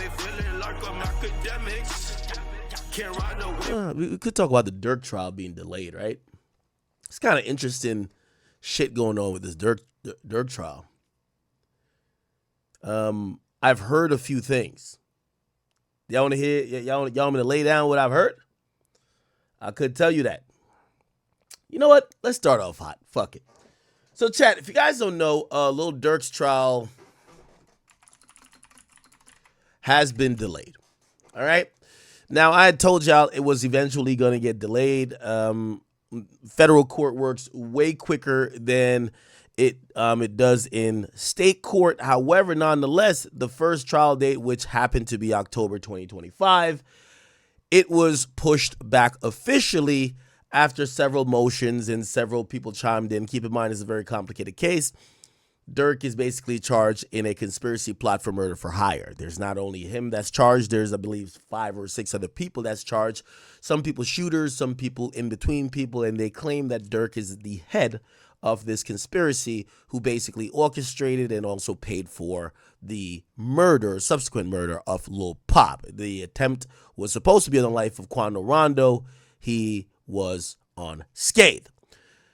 feeling like I'm Akademiks. Can't ride away. We could talk about the Durk trial being delayed, right? It's kind of interesting shit going on with this Durk trial. I've heard a few things. Y'all want to hear? Y'all want me to lay down what I've heard? I could tell you that. You know what? Let's start off hot. Fuck it. So, chat, if you guys don't know, Lil Durk's trial has been delayed. All right? Now, I had told y'all it was eventually going to get delayed. Federal court works way quicker than it does in state court. However, nonetheless, the first trial date, which happened to be October 2025, it was pushed back officially after several motions and several people chimed in. Keep in mind, it's a very complicated case. Durk is basically charged in a conspiracy plot for murder for hire. There's not only him that's charged, there's, I believe, 5 or 6 other people that's charged. Some people shooters, some people in between people, and they claim that Durk is the head of this conspiracy who basically orchestrated and also paid for the murder, subsequent murder of Lil Pop. The attempt was supposed to be on the life of Quando Rondo. He was unscathed.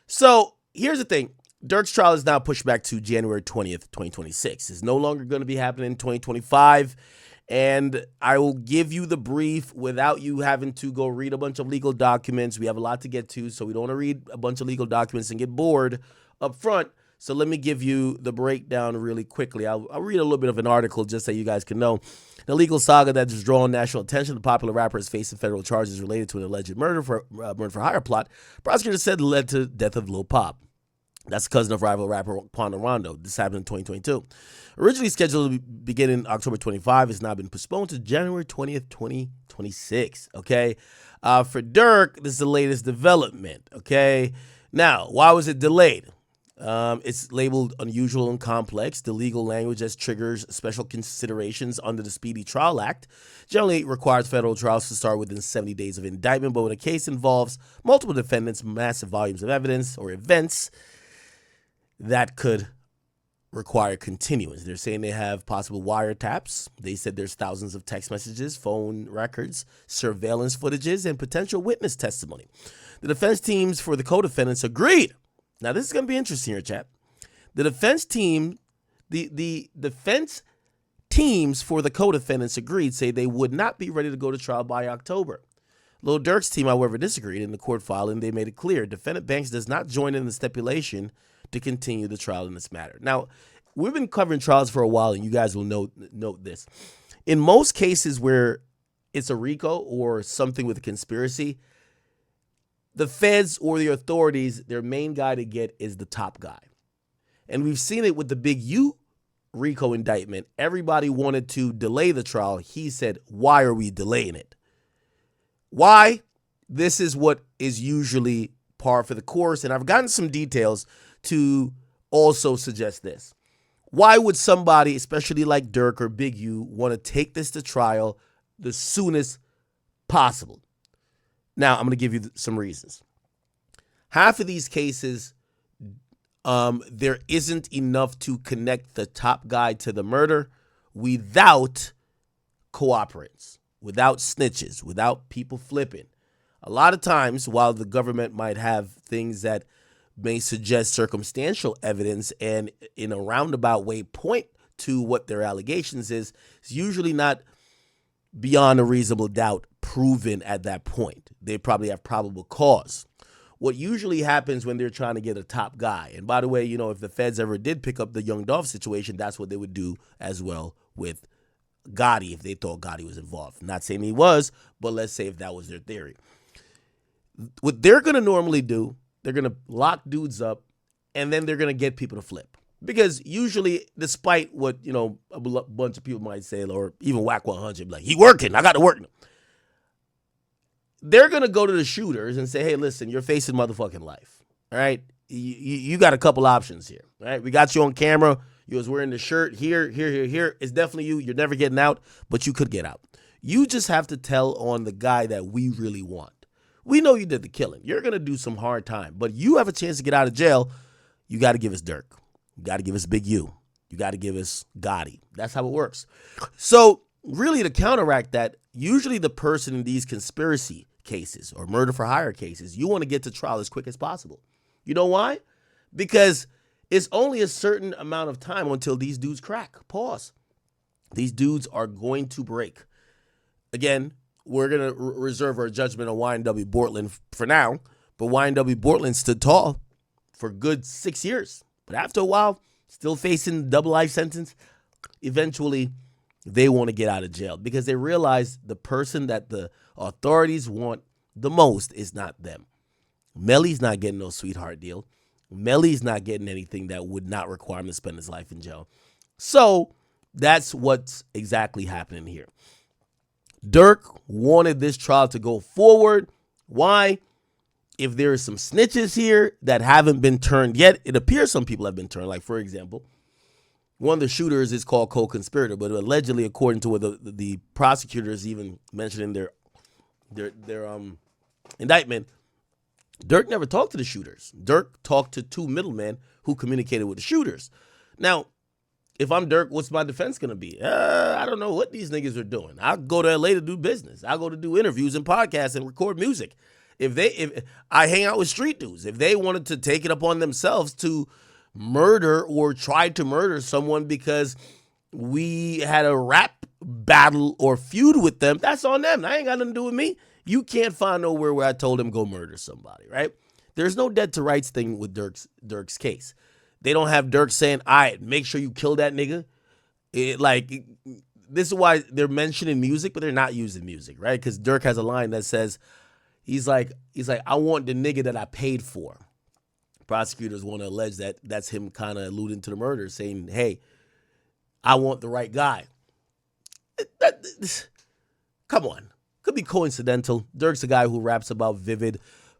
So here's the thing. Durk's trial is now pushed back to January 20th, 2026. It's no longer going to be happening in 2025. And I will give you the brief without you having to go read a bunch of legal documents. We have a lot to get to, so we don't want to read a bunch of legal documents and get bored up front. So let me give you the breakdown really quickly. I'll read a little bit of an article just so you guys can know. The legal saga that has drawn national attention, the popular rapper is facing federal charges related to an alleged murder for hire plot. Prosecutors said led to the death of Lil Pop. That's the cousin of rival rapper Quando Rondo. This happened in 2022. Originally scheduled to begin in October 25, it's now been postponed to January 20th, 2026. Okay. For Durk, this is the latest development. Okay. Now, why was it delayed? It's labeled unusual and complex. The legal language that triggers special considerations under the Speedy Trial Act generally requires federal trials to start within 70 days of indictment. But when a case involves multiple defendants, massive volumes of evidence or events, that could require continuance. They're saying they have possible wiretaps. They said there's thousands of text messages, phone records, surveillance footages, and potential witness testimony. The defense teams for the co-defendants agreed. Now, this is going to be interesting here, chat. The defense teams for the co-defendants agreed, say they would not be ready to go to trial by October. Lil Durk's team, however, disagreed in the court filing. They made it clear defendant Banks does not join in the stipulation to continue the trial in this matter. Now, we've been covering trials for a while, and you guys will note this. In most cases where it's a RICO or something with a conspiracy, the feds or the authorities, their main guy to get is the top guy. And we've seen it with the Big U RICO indictment. Everybody wanted to delay the trial. He said, why are we delaying it? Why? This is what is usually par for the course. And I've gotten some details to also suggest this. Why would somebody, especially like Durk or Big U, want to take this to trial the soonest possible? Now, I'm going to give you some reasons. Half of these cases, there isn't enough to connect the top guy to the murder without cooperants, without snitches, without people flipping. A lot of times, while the government might have things that may suggest circumstantial evidence and in a roundabout way point to what their allegations is, it's usually not beyond a reasonable doubt proven at that point. They probably have probable cause. What usually happens when they're trying to get a top guy, and by the way, you know, if the feds ever did pick up the Young Dolph situation, that's what they would do as well with Gotti if they thought Gotti was involved. I'm not saying he was, but let's say if that was their theory. What they're going to normally do, they're going to lock dudes up, and then they're going to get people to flip. Because usually, despite what, you know, a bunch of people might say, or even Whack 100, like, he working, I got to work. They're going to go to the shooters and say, hey, listen, you're facing motherfucking life, all right? You got a couple options here, all right? We got you on camera. You was wearing the shirt here. It's definitely you. You're never getting out, but you could get out. You just have to tell on the guy that we really want. We know you did the killing. You're going to do some hard time, but you have a chance to get out of jail. You got to give us Durk. You got to give us Big U. You got to give us Gotti. That's how it works. So really to counteract that, usually the person in these conspiracy cases or murder for hire cases, you want to get to trial as quick as possible. You know why? Because it's only a certain amount of time until these dudes crack. Pause. These dudes are going to break. Again, we're going to reserve our judgment on YNW Bortland for now, but YNW Bortland stood tall for a good 6 years. But after a while, still facing double life sentence, eventually they want to get out of jail because they realize the person that the authorities want the most is not them. Melly's not getting no sweetheart deal. Melly's not getting anything that would not require him to spend his life in jail. So that's what's exactly happening here. Durk wanted this trial to go forward. Why? If there are some snitches here that haven't been turned yet, it appears some people have been turned. Like, for example, one of the shooters is called co-conspirator, but allegedly, according to what the prosecutors even mentioned in their indictment, Durk never talked to the shooters. Durk talked to two middlemen who communicated with the shooters. Now, if I'm Durk, what's my defense going to be? I don't know what these niggas are doing. I'll go to LA to do business. I'll go to do interviews and podcasts and record music. If I hang out with street dudes, if they wanted to take it upon themselves to murder or try to murder someone because we had a rap battle or feud with them, that's on them. That ain't got nothing to do with me. You can't find nowhere where I told him go murder somebody, right? There's no dead to rights thing with Durk's case. They don't have Durk saying, all right, make sure you kill that nigga. This is why they're mentioning music, but they're not using music, right? Because Durk has a line that says, he's like, I want the nigga that I paid for. Prosecutors want to allege that that's him kind of alluding to the murder, saying, hey, I want the right guy. Come on. Could be coincidental. Durk's a guy who raps about vivid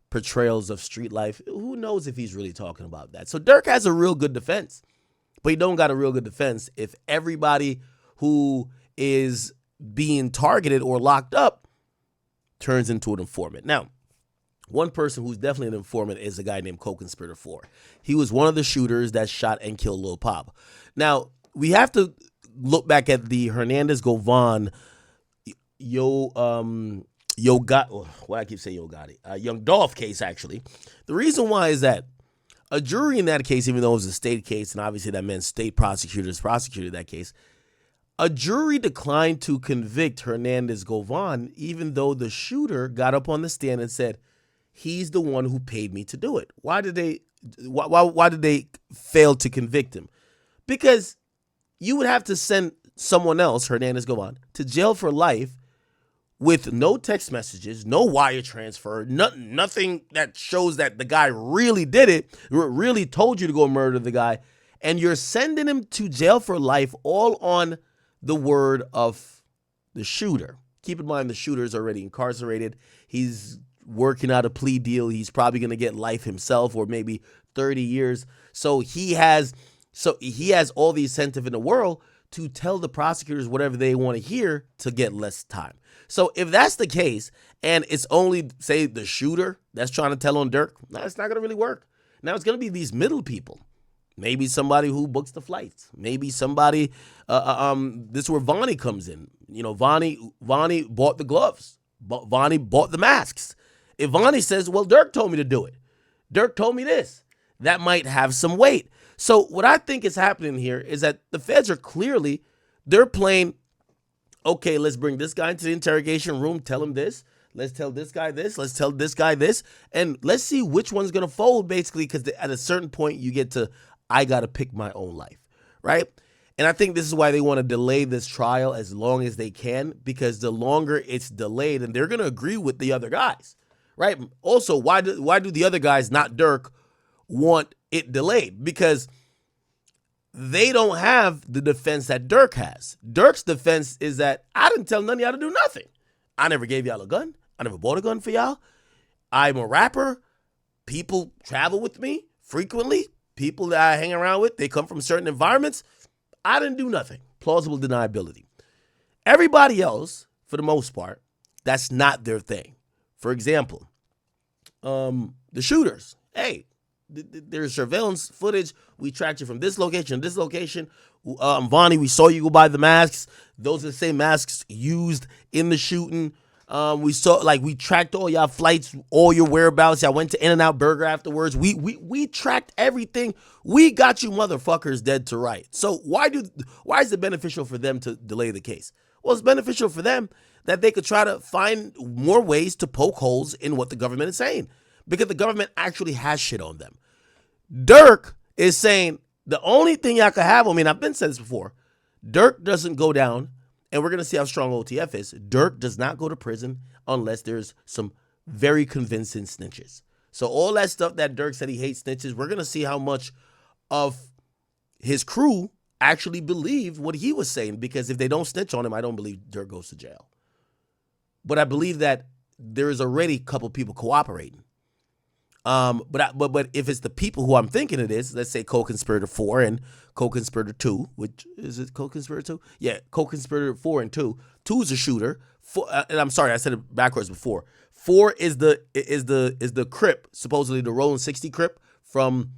portrayals of street life. Who knows if he's really talking about that? So Durk has a real good defense, but he don't got a real good defense if everybody who is being targeted or locked up turns into an informant. Now, one person who's definitely an informant is a guy named Co-Conspirator 4. He was one of the shooters that shot and killed Lil Pop. Now, we have to look back at the Hernandez Govan Young Dolph case, actually. The reason why is that a jury in that case, even though it was a state case, and obviously that meant state prosecutors prosecuted that case, a jury declined to convict Hernandez Govan, even though the shooter got up on the stand and said, he's the one who paid me to do it. Why did they fail to convict him? Because you would have to send someone else, Hernandez Govan, to jail for life with no text messages, no wire transfer, nothing that shows that the guy really did it, really told you to go murder the guy, and you're sending him to jail for life all on the word of the shooter. Keep in mind the shooter is already incarcerated. He's working out a plea deal. He's probably going to get life himself or maybe 30 years. So he has all the incentive in the world to tell the prosecutors whatever they want to hear to get less time. So if that's the case, and it's only, say, the shooter that's trying to tell on Durk, it's not going to really work. Now it's going to be these middle people. Maybe somebody who books the flights. Maybe somebody, this is where Vonnie comes in. You know, Vonnie bought the gloves. Vonnie bought the masks. If Vonnie says, well, Durk told me to do it. Durk told me this. That might have some weight. So what I think is happening here is that the feds are clearly, they're playing, okay, let's bring this guy into the interrogation room, tell him this. Let's tell this guy this. Let's tell this guy this. And let's see which one's going to fold, basically, because at a certain point, you get to, I got to pick my own life, right? And I think this is why they want to delay this trial as long as they can, because the longer it's delayed, and they're going to agree with the other guys, right? Also, why do the other guys, not Durk, want it delayed? Because they don't have the defense that Durk has. Durk's defense is that I didn't tell none of y'all to do nothing. I never gave y'all a gun. I never bought a gun for y'all. I'm a rapper. People travel with me frequently. People that I hang around with, they come from certain environments. I didn't do nothing. Plausible deniability. Everybody else, for the most part, that's not their thing. For example, the shooters. Hey, there's surveillance footage. We tracked you from this location, Vonnie, we saw you go buy the masks. Those are the same masks used in the shooting. We tracked all y'all flights, all your whereabouts. Y'all went to In-N-Out Burger afterwards. We tracked everything. We got you motherfuckers dead to right. So why is it beneficial for them to delay the case? Well, it's beneficial for them that they could try to find more ways to poke holes in what the government is saying, because the government actually has shit on them. Durk is saying the only thing y'all can have on me, and I've been said this before, Durk doesn't go down, and we're going to see how strong OTF is. Durk does not go to prison unless there's some very convincing snitches. So all that stuff that Durk said he hates snitches, we're going to see how much of his crew actually believe what he was saying, because if they don't snitch on him, I don't believe Durk goes to jail. But I believe that there is already a couple people cooperating. But if it's the people who I'm thinking it is, let's say co-conspirator 4 and co-conspirator 2, which is it co-conspirator 2? Yeah, co-conspirator 4 and 2. 2 is a shooter. And I'm sorry, I said it backwards before. 4 is the Crip, supposedly the Rolling 60 Crip from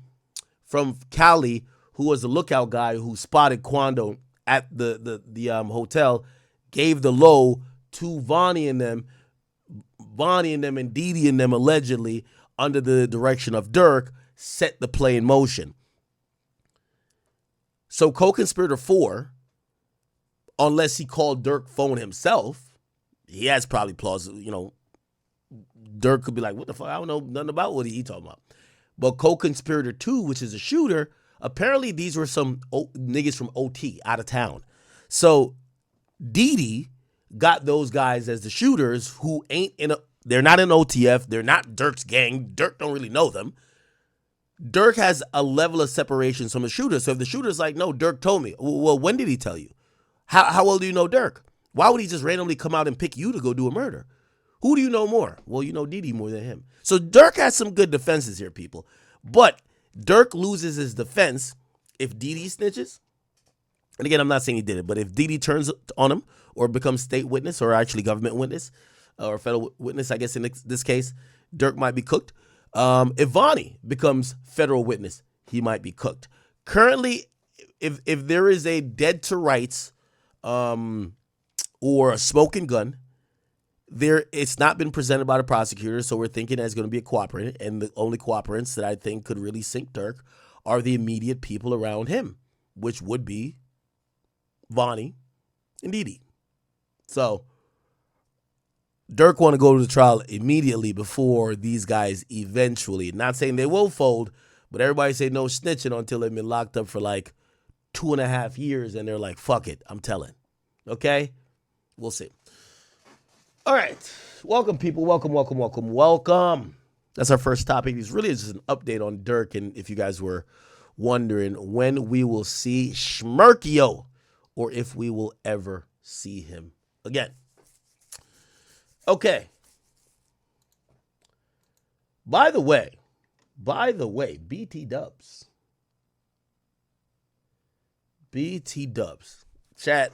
Cali, who was the lookout guy who spotted Quando at the hotel, gave the low to Vonnie and them and Didi and them allegedly, under the direction of Durk, set the play in motion. So co-conspirator 4, unless he called Durk phone himself, he has probably plausible, Durk could be like, what the fuck, I don't know nothing about what he talking about. But co-conspirator 2, which is a shooter, apparently these were some niggas from OT, out of town. So Didi got those guys as the shooters who they're not in OTF. They're not Durk's gang. Durk don't really know them. Durk has a level of separation from the shooter. So if the shooter's like, no, Durk told me. Well, when did he tell you? How well do you know Durk? Why would he just randomly come out and pick you to go do a murder? Who do you know more? Well, you know Didi more than him. So Durk has some good defenses here, people. But Durk loses his defense if Didi snitches. And again, I'm not saying he did it, but if Didi turns on him or becomes state witness or actually government witness or federal witness, I guess in this case, Durk might be cooked. If Vonnie becomes federal witness, he might be cooked. Currently, if there is a dead to rights or a smoking gun, it's not been presented by the prosecutor, so we're thinking that it's going to be a cooperant, and the only cooperants that I think could really sink Durk are the immediate people around him, which would be Vonnie and Didi. So Durk want to go to the trial immediately before these guys eventually, not saying they will fold, but everybody say no snitching until they've been locked up for like 2.5 years and they're like, fuck it, I'm telling. Okay? We'll see. All right. Welcome, people. Welcome. That's our first topic. It's really just an update on Durk, and if you guys were wondering when we will see Smurkio or if we will ever see him again. Okay. By the way, BT Dubs. Chat,